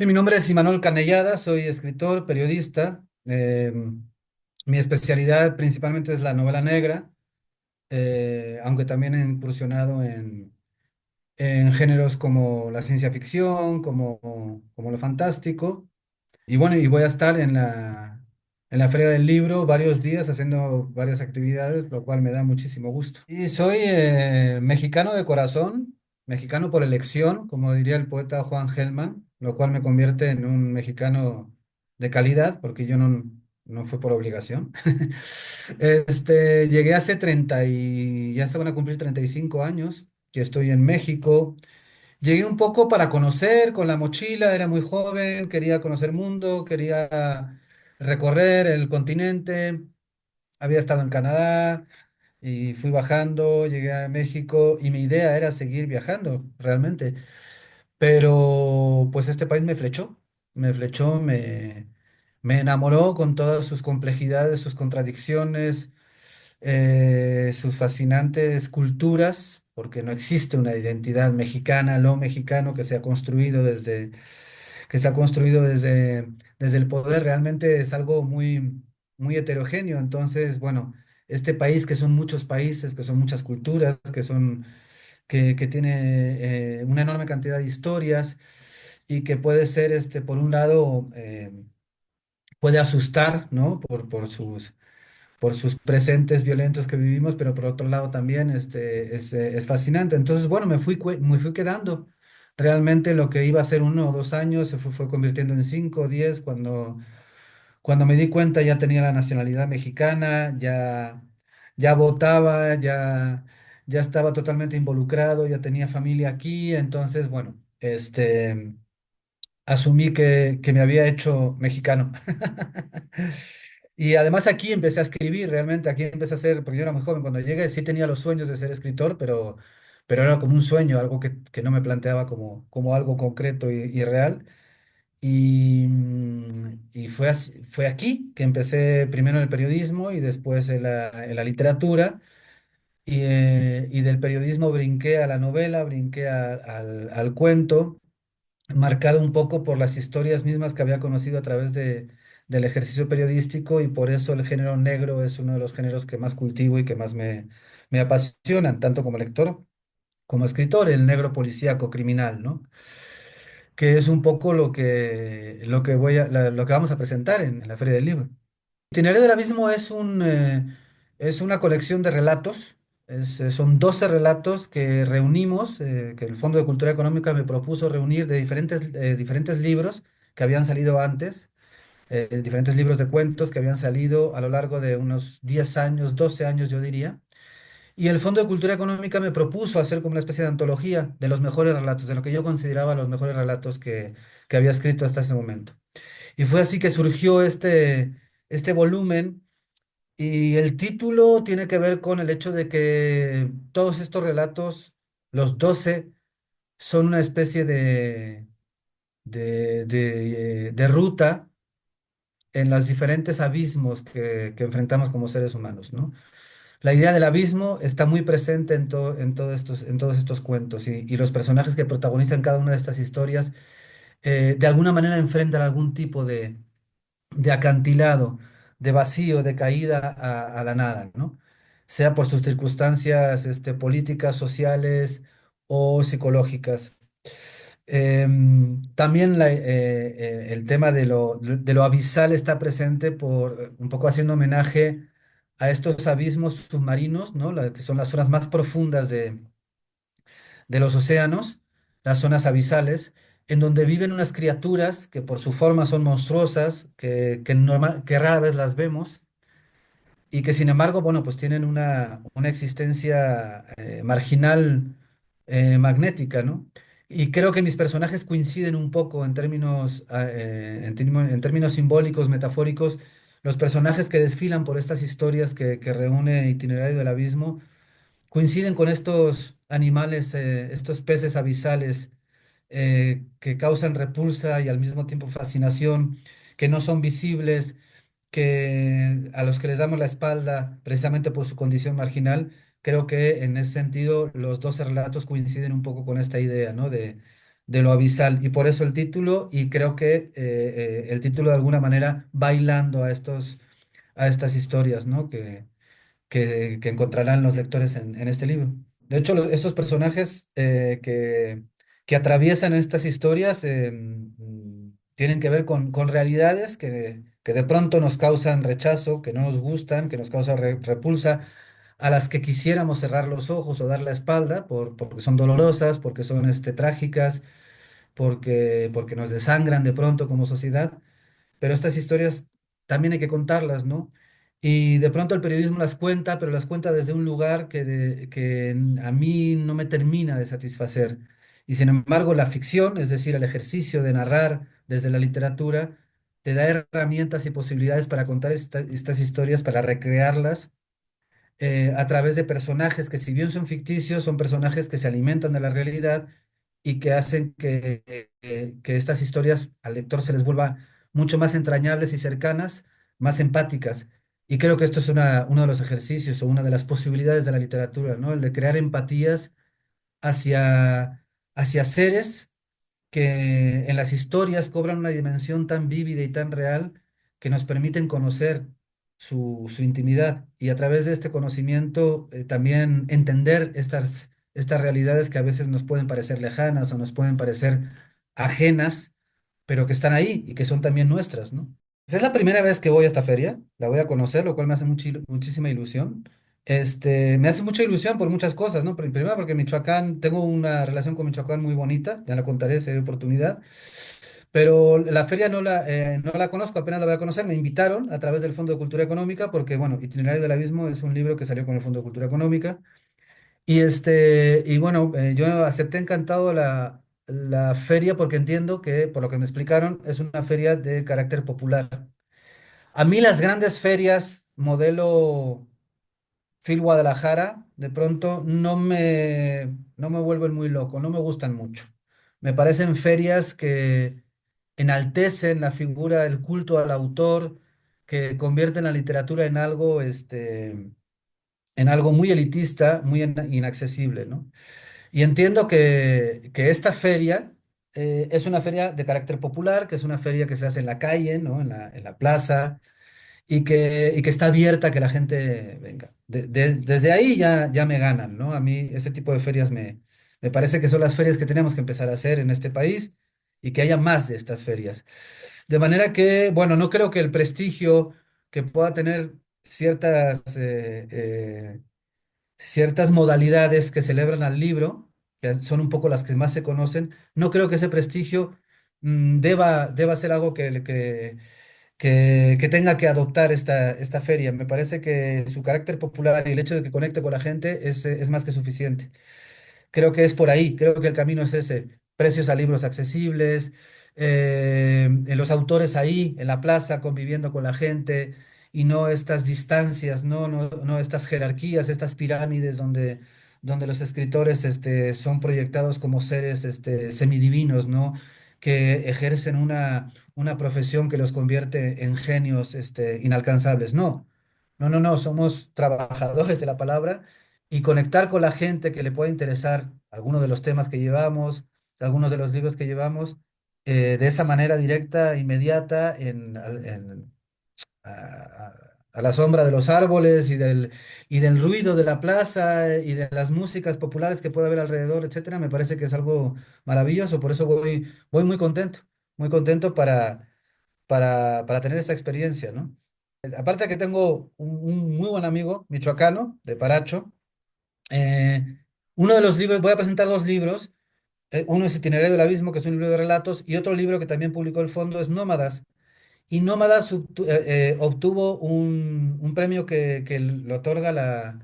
Sí, mi nombre es Imanol Canellada, soy escritor, periodista. Mi especialidad principalmente es la novela negra, aunque también he incursionado en géneros como la ciencia ficción, como lo fantástico. Y bueno, y voy a estar en la Feria del Libro varios días haciendo varias actividades, lo cual me da muchísimo gusto. Y soy mexicano de corazón, mexicano por elección, como diría el poeta Juan Gelman, lo cual me convierte en un mexicano de calidad, porque yo no fue por obligación. Llegué hace 30 y ya se van a cumplir 35 años que estoy en México. Llegué un poco para conocer con la mochila, era muy joven, quería conocer el mundo, quería recorrer el continente, había estado en Canadá y fui bajando, llegué a México y mi idea era seguir viajando realmente, pero pues este país me enamoró con todas sus complejidades, sus contradicciones, sus fascinantes culturas, porque no existe una identidad mexicana, lo mexicano que se ha construido desde el poder, realmente es algo muy heterogéneo. Entonces, bueno, este país que son muchos países, que son muchas culturas, que tiene una enorme cantidad de historias y que puede ser, por un lado, puede asustar, ¿no? Por sus presentes violentos que vivimos, pero por otro lado también es fascinante. Entonces, bueno, me fui quedando. Realmente lo que iba a ser 1 o 2 años se fue convirtiendo en 5 o 10. Cuando me di cuenta ya tenía la nacionalidad mexicana, ya votaba, ya estaba totalmente involucrado, ya tenía familia aquí. Entonces, bueno, asumí que me había hecho mexicano. Y además aquí empecé a escribir, realmente aquí empecé a hacer, porque yo era muy joven cuando llegué, sí tenía los sueños de ser escritor, pero era como un sueño, algo que no me planteaba como algo concreto y real. Y fue aquí que empecé primero en el periodismo y después en la literatura. Y del periodismo brinqué a la novela, brinqué al cuento, marcado un poco por las historias mismas que había conocido a través del ejercicio periodístico, y por eso el género negro es uno de los géneros que más cultivo y que más me apasionan, tanto como lector como escritor, el negro policíaco criminal, ¿no? Que es un poco lo que vamos a presentar en la Feria del Libro. Itinerario del Abismo es una colección de relatos. Son 12 relatos que reunimos, que el Fondo de Cultura Económica me propuso reunir de diferentes libros que habían salido antes, diferentes libros de cuentos que habían salido a lo largo de unos 10 años, 12 años yo diría. Y el Fondo de Cultura Económica me propuso hacer como una especie de antología de los mejores relatos, de lo que yo consideraba los mejores relatos que había escrito hasta ese momento. Y fue así que surgió este volumen, y el título tiene que ver con el hecho de que todos estos relatos, los 12, son una especie de ruta en los diferentes abismos que enfrentamos como seres humanos, ¿no? La idea del abismo está muy presente en todos estos cuentos, y los personajes que protagonizan cada una de estas historias de alguna manera enfrentan algún tipo de acantilado, de vacío, de caída a la nada, ¿no? Sea por sus circunstancias políticas, sociales o psicológicas. También el tema de lo abisal está presente un poco haciendo homenaje a estos abismos submarinos, ¿no? Que son las zonas más profundas de los océanos, las zonas abisales, en donde viven unas criaturas que por su forma son monstruosas, que rara vez las vemos, y que sin embargo, bueno, pues tienen una existencia marginal, magnética, ¿no? Y creo que mis personajes coinciden un poco en términos simbólicos, metafóricos. Los personajes que desfilan por estas historias que reúne Itinerario del Abismo coinciden con estos animales, estos peces abisales, que causan repulsa y al mismo tiempo fascinación, que no son visibles, a los que les damos la espalda precisamente por su condición marginal. Creo que en ese sentido los 12 relatos coinciden un poco con esta idea, ¿no? de lo abisal. Y por eso el título, y creo que el título de alguna manera bailando a estas historias, ¿no? Que encontrarán los lectores en este libro. De hecho, estos personajes que atraviesan estas historias tienen que ver con realidades que de pronto nos causan rechazo, que no nos gustan, que nos causan repulsa, a las que quisiéramos cerrar los ojos o dar la espalda porque son dolorosas, porque son trágicas, porque nos desangran de pronto como sociedad, pero estas historias también hay que contarlas, ¿no? Y de pronto el periodismo las cuenta, pero las cuenta desde un lugar a mí no me termina de satisfacer. Y sin embargo, la ficción, es decir, el ejercicio de narrar desde la literatura, te da herramientas y posibilidades para contar estas historias, para recrearlas a través de personajes que si bien son ficticios, son personajes que se alimentan de la realidad y que hacen que estas historias al lector se les vuelva mucho más entrañables y cercanas, más empáticas. Y creo que esto es uno de los ejercicios o una de las posibilidades de la literatura, ¿no? El de crear empatías hacia seres que en las historias cobran una dimensión tan vívida y tan real que nos permiten conocer su intimidad y a través de este conocimiento también entender estas realidades que a veces nos pueden parecer lejanas o nos pueden parecer ajenas, pero que están ahí y que son también nuestras, ¿no? Es la primera vez que voy a esta feria, la voy a conocer, lo cual me hace muchísima ilusión. Me hace mucha ilusión por muchas cosas, ¿no? Primero porque Michoacán, tengo una relación con Michoacán muy bonita, ya la contaré si hay oportunidad, pero la feria no la conozco, apenas la voy a conocer. Me invitaron a través del Fondo de Cultura Económica, porque, bueno, Itinerario del Abismo es un libro que salió con el Fondo de Cultura Económica. Y bueno, yo acepté encantado la feria porque entiendo que, por lo que me explicaron, es una feria de carácter popular. A mí las grandes ferias, modelo Phil Guadalajara, de pronto no me vuelven muy loco, no me gustan mucho. Me parecen ferias que enaltecen la figura, el culto al autor, que convierten la literatura en algo muy elitista, muy inaccesible, ¿no? Y entiendo que esta feria es una feria de carácter popular, que es una feria que se hace en la calle, ¿no? En la plaza y que está abierta a que la gente venga. Desde ahí ya me ganan, ¿no? A mí ese tipo de ferias me parece que son las ferias que tenemos que empezar a hacer en este país y que haya más de estas ferias. De manera que, bueno, no creo que el prestigio que pueda tener ciertas modalidades que celebran al libro, que son un poco las que más se conocen, no creo que ese prestigio deba ser algo que tenga que adoptar esta feria. Me parece que su carácter popular y el hecho de que conecte con la gente es más que suficiente. Creo que es por ahí, creo que el camino es ese. Precios a libros accesibles, en los autores ahí, en la plaza, conviviendo con la gente, y no estas distancias, no estas jerarquías, estas pirámides donde los escritores son proyectados como seres semidivinos, ¿no? Que ejercen una profesión que los convierte en genios inalcanzables. No, somos trabajadores de la palabra y conectar con la gente que le pueda interesar algunos de los temas que llevamos, algunos de los libros que llevamos, de esa manera directa, inmediata, a la sombra de los árboles y del ruido de la plaza y de las músicas populares que puede haber alrededor, etcétera, me parece que es algo maravilloso. Por eso voy muy contento para tener esta experiencia, ¿no? Aparte que tengo un muy buen amigo michoacano de Paracho, eh, uno de los libros, voy a presentar dos libros. Uno es Itinerario del Abismo, que es un libro de relatos, y otro libro que también publicó el fondo es Nómadas. Y Nómadas obtuvo un premio que le otorga la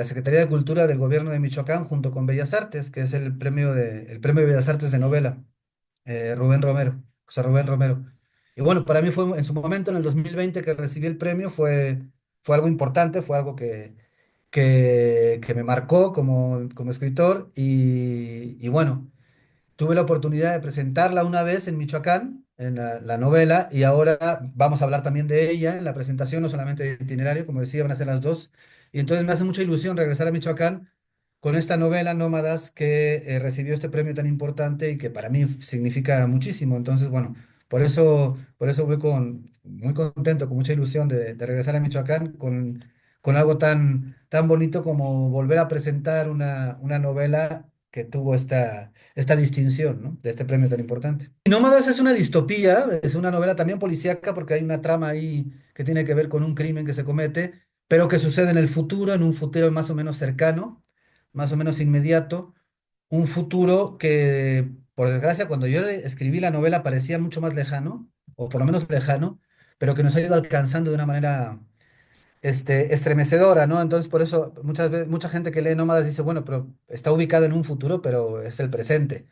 Secretaría de Cultura del Gobierno de Michoacán junto con Bellas Artes, que es el premio de Bellas Artes de novela, Rubén Romero, José Rubén Romero. Y bueno, para mí fue en su momento, en el 2020 que recibí el premio, fue algo importante, fue algo que me marcó como escritor y bueno, tuve la oportunidad de presentarla una vez en Michoacán, en la novela, y ahora vamos a hablar también de ella en la presentación, no solamente de Itinerario, como decía, van a ser las dos. Y entonces me hace mucha ilusión regresar a Michoacán con esta novela Nómadas que recibió este premio tan importante y que para mí significa muchísimo. Entonces, bueno, por eso voy muy contento, con mucha ilusión de regresar a Michoacán con algo tan bonito como volver a presentar una novela que tuvo esta distinción, ¿no? De este premio tan importante. Y Nómadas es una distopía, es una novela también policíaca porque hay una trama ahí que tiene que ver con un crimen que se comete, pero que sucede en el futuro, en un futuro más o menos cercano, más o menos inmediato, un futuro que, por desgracia, cuando yo escribí la novela parecía mucho más lejano, o por lo menos lejano, pero que nos ha ido alcanzando de una manera estremecedora, ¿no? Entonces, por eso muchas veces, mucha gente que lee Nómadas dice, bueno, pero está ubicado en un futuro, pero es el presente.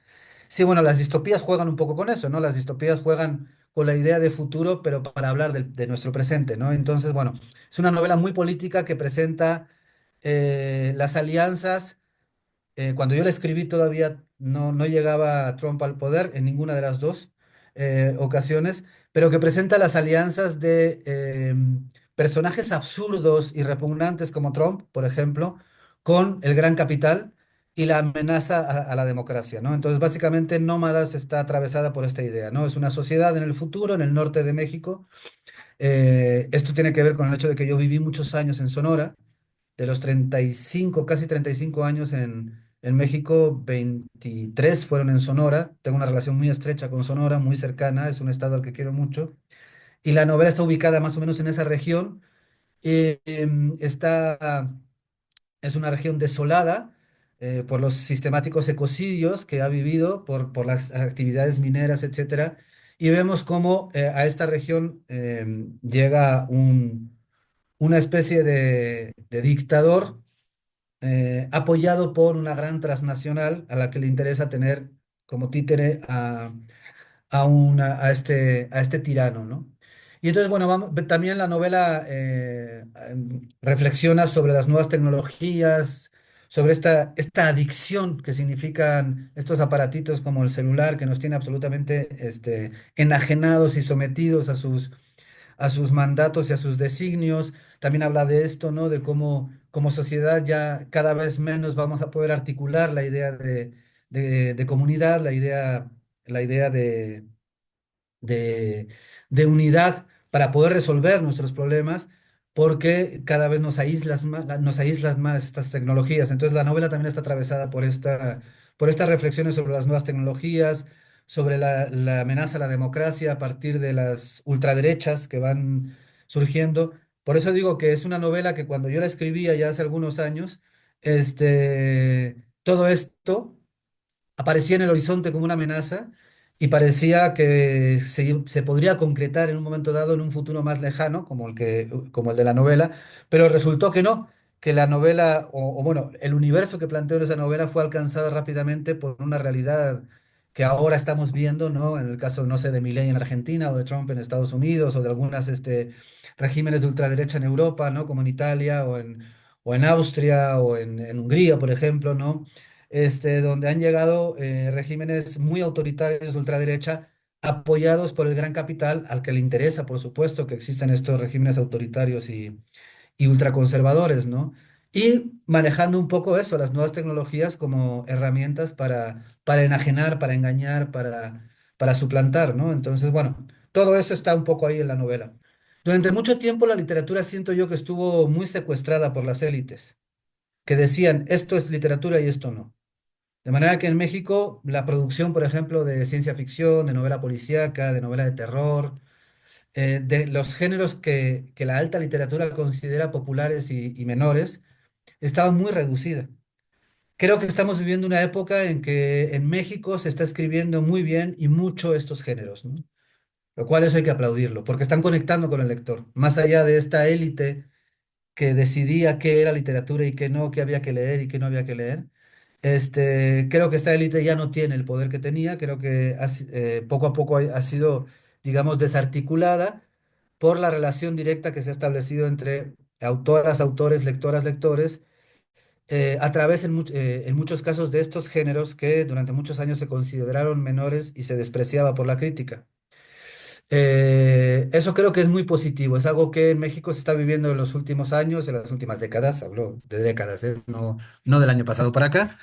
Sí, bueno, las distopías juegan un poco con eso, ¿no? Las distopías juegan con la idea de futuro, pero para hablar de nuestro presente, ¿no? Entonces, bueno, es una novela muy política que presenta las alianzas cuando yo la escribí todavía no llegaba Trump al poder en ninguna de las dos ocasiones, pero que presenta las alianzas de personajes absurdos y repugnantes como Trump, por ejemplo, con el gran capital y la amenaza a la democracia, ¿no? Entonces, básicamente, Nómadas está atravesada por esta idea, ¿no? Es una sociedad en el futuro, en el norte de México. Esto tiene que ver con el hecho de que yo viví muchos años en Sonora de los 35 casi 35 años en México, 23 fueron en Sonora. Tengo una relación muy estrecha con Sonora, muy cercana, es un estado al que quiero mucho. Y la novela está ubicada más o menos en esa región. Está, es una región desolada por los sistemáticos ecocidios que ha vivido, por las actividades mineras, etcétera. Y vemos cómo a esta región llega una especie de dictador apoyado por una gran transnacional a la que le interesa tener como títere a este tirano, ¿no? Y entonces, bueno, también la novela reflexiona sobre las nuevas tecnologías, sobre esta adicción que significan estos aparatitos como el celular, que nos tiene absolutamente enajenados y sometidos a sus mandatos y a sus designios. También habla de esto, ¿no? De cómo como sociedad ya cada vez menos vamos a poder articular la idea de comunidad, la idea de, de unidad para poder resolver nuestros problemas, porque cada vez nos aíslan más estas tecnologías. Entonces la novela también está atravesada por estas reflexiones sobre las nuevas tecnologías, sobre la amenaza a la democracia a partir de las ultraderechas que van surgiendo. Por eso digo que es una novela que cuando yo la escribía ya hace algunos años, todo esto aparecía en el horizonte como una amenaza y parecía que se podría concretar en un momento dado en un futuro más lejano, como el de la novela, pero resultó que no, que la novela, o bueno, el universo que planteó en esa novela fue alcanzado rápidamente por una realidad que ahora estamos viendo, ¿no? En el caso, no sé, de Milei en Argentina o de Trump en Estados Unidos o de algunas regímenes de ultraderecha en Europa, ¿no? Como en Italia o en Austria o en Hungría, por ejemplo, ¿no? Donde han llegado regímenes muy autoritarios de ultraderecha, apoyados por el gran capital, al que le interesa, por supuesto, que existan estos regímenes autoritarios y ultraconservadores, ¿no? Y manejando un poco eso, las nuevas tecnologías como herramientas para enajenar, para engañar, para suplantar, ¿no? Entonces, bueno, todo eso está un poco ahí en la novela. Durante mucho tiempo la literatura siento yo que estuvo muy secuestrada por las élites, que decían, esto es literatura y esto no. De manera que en México la producción, por ejemplo, de ciencia ficción, de novela policíaca, de novela de terror, de los géneros que la alta literatura considera populares y menores, estaba muy reducida. Creo que estamos viviendo una época en que en México se está escribiendo muy bien y mucho estos géneros, ¿no? Lo cual eso hay que aplaudirlo, porque están conectando con el lector, más allá de esta élite que decidía qué era literatura y qué no, qué había que leer y qué no había que leer. Creo que esta élite ya no tiene el poder que tenía, creo que poco a poco ha sido, digamos, desarticulada por la relación directa que se ha establecido entre autoras, autores, lectoras, lectores, a través en muchos casos de estos géneros que durante muchos años se consideraron menores y se despreciaba por la crítica. Eso creo que es muy positivo, es algo que en México se está viviendo en los últimos años, en las últimas décadas, hablo de décadas, no, no del año pasado para acá.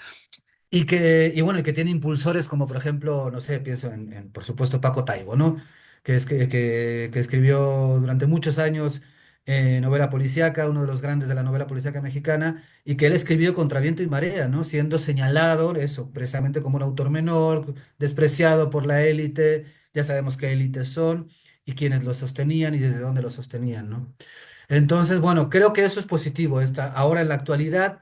Y bueno, y que tiene impulsores como, por ejemplo, no sé, pienso por supuesto, Paco Taibo, ¿no? Que escribió durante muchos años novela policíaca, uno de los grandes de la novela policíaca mexicana, y que él escribió contra viento y marea, ¿no? Siendo señalado, eso, precisamente como un autor menor, despreciado por la élite, ya sabemos qué élites son, y quienes lo sostenían y desde dónde lo sostenían, ¿no? Entonces, bueno, creo que eso es positivo. Ahora en la actualidad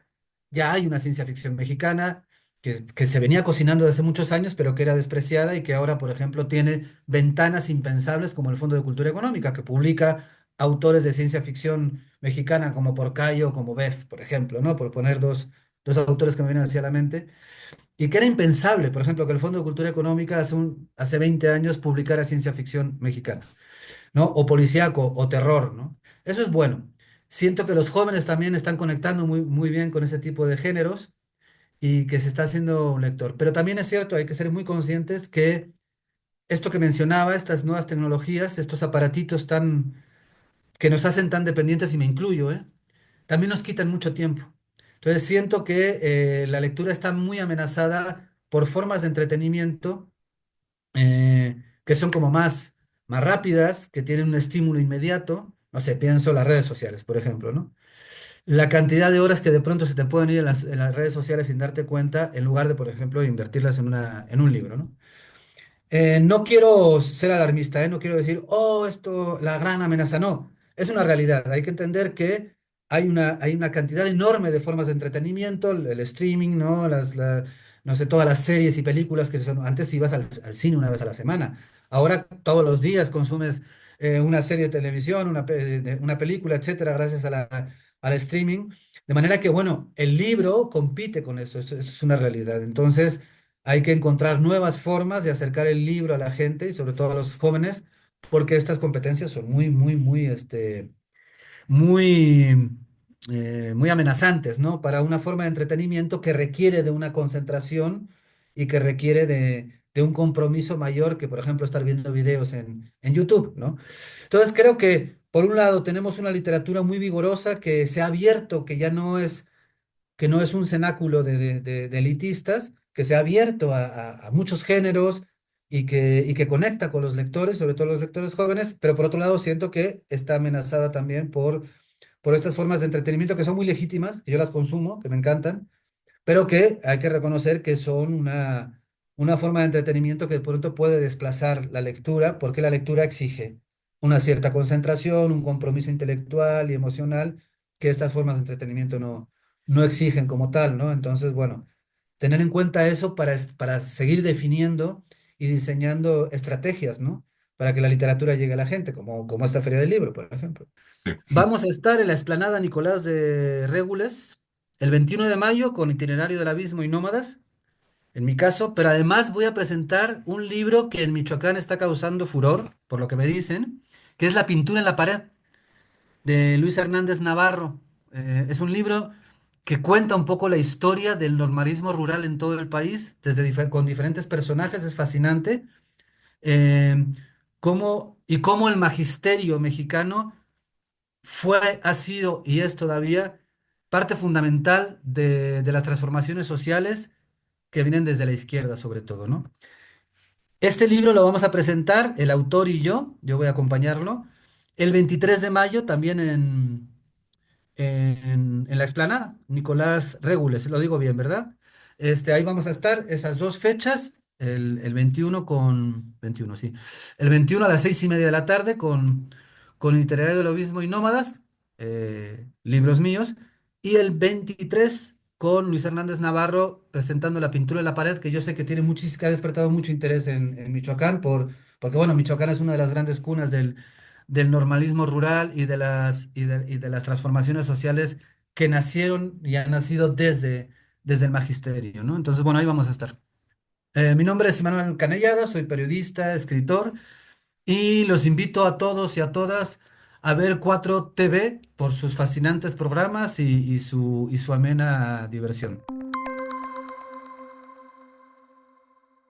ya hay una ciencia ficción mexicana que se venía cocinando desde hace muchos años, pero que era despreciada y que ahora, por ejemplo, tiene ventanas impensables como el Fondo de Cultura Económica, que publica autores de ciencia ficción mexicana como Porcayo, como Beth, por ejemplo, ¿no? Por poner dos autores que me vienen hacia la mente. Y que era impensable, por ejemplo, que el Fondo de Cultura Económica hace 20 años publicara ciencia ficción mexicana, ¿no? O policíaco o terror, ¿no? Eso es bueno. Siento que los jóvenes también están conectando muy, muy bien con ese tipo de géneros y que se está haciendo un lector. Pero también es cierto, hay que ser muy conscientes que esto que mencionaba, estas nuevas tecnologías, estos aparatitos que nos hacen tan dependientes, y me incluyo, también nos quitan mucho tiempo. Entonces siento que la lectura está muy amenazada por formas de entretenimiento que son como más rápidas, que tienen un estímulo inmediato. No sé, pienso las redes sociales, por ejemplo, ¿no? La cantidad de horas que de pronto se te pueden ir en las redes sociales sin darte cuenta, en lugar de, por ejemplo, invertirlas en un libro, ¿no? No quiero ser alarmista, no quiero decir, oh, esto, la gran amenaza, no. Es una realidad. Hay que entender que hay una cantidad enorme de formas de entretenimiento, el streaming, ¿no? No sé, todas las series y películas que son. Antes ibas al cine una vez a la semana. Ahora todos los días consumes una serie de televisión, una película, etcétera, gracias al streaming. De manera que, bueno, el libro compite con eso es una realidad. Entonces. Hay que encontrar nuevas formas de acercar el libro a la gente y sobre todo a los jóvenes, porque estas competencias son muy, muy, muy, muy, muy amenazantes, ¿no? Para una forma de entretenimiento que requiere de una concentración y que requiere de un compromiso mayor que, por ejemplo, estar viendo videos en YouTube, ¿no? Entonces creo que, por un lado, tenemos una literatura muy vigorosa que se ha abierto, que no es un cenáculo de elitistas, que se ha abierto a muchos géneros y que conecta con los lectores, sobre todo los lectores jóvenes, pero por otro lado siento que está amenazada también por estas formas de entretenimiento que son muy legítimas, que yo las consumo, que me encantan, pero que hay que reconocer que son una forma de entretenimiento que de pronto puede desplazar la lectura, porque la lectura exige una cierta concentración, un compromiso intelectual y emocional que estas formas de entretenimiento no exigen como tal, ¿no? Entonces, bueno, tener en cuenta eso para seguir definiendo y diseñando estrategias, ¿no? Para que la literatura llegue a la gente, como esta Feria del Libro, por ejemplo. Sí. Vamos a estar en la explanada Nicolás de Régules el 21 de mayo con Itinerario del Abismo y Nómadas, en mi caso, pero además voy a presentar un libro que en Michoacán está causando furor, por lo que me dicen, que es La pintura en la pared, de Luis Hernández Navarro. Es un libro que cuenta un poco la historia del normalismo rural en todo el país, con diferentes personajes, es fascinante. eh, cómo el magisterio mexicano ha sido y es todavía parte fundamental de las transformaciones sociales que vienen desde la izquierda, sobre todo, ¿no? Este libro lo vamos a presentar, el autor y yo voy a acompañarlo, el 23 de mayo también en la explanada, Nicolás Régules, lo digo bien, ¿verdad? Ahí vamos a estar esas dos fechas, el 21 sí. El 21 a las 6:30 de la tarde con Itinerario del Obispo y Nómadas, libros míos, y el 23 con Luis Hernández Navarro presentando La pintura en la pared, que yo sé que ha despertado mucho interés en Michoacán, porque bueno, Michoacán es una de las grandes cunas del normalismo rural y de las transformaciones sociales que nacieron y han nacido desde el magisterio, ¿no? Entonces, bueno, ahí vamos a estar. Mi nombre es Manuel Canellada, soy periodista, escritor, y los invito a todos y a todas a ver 4TV por sus fascinantes programas y su amena diversión.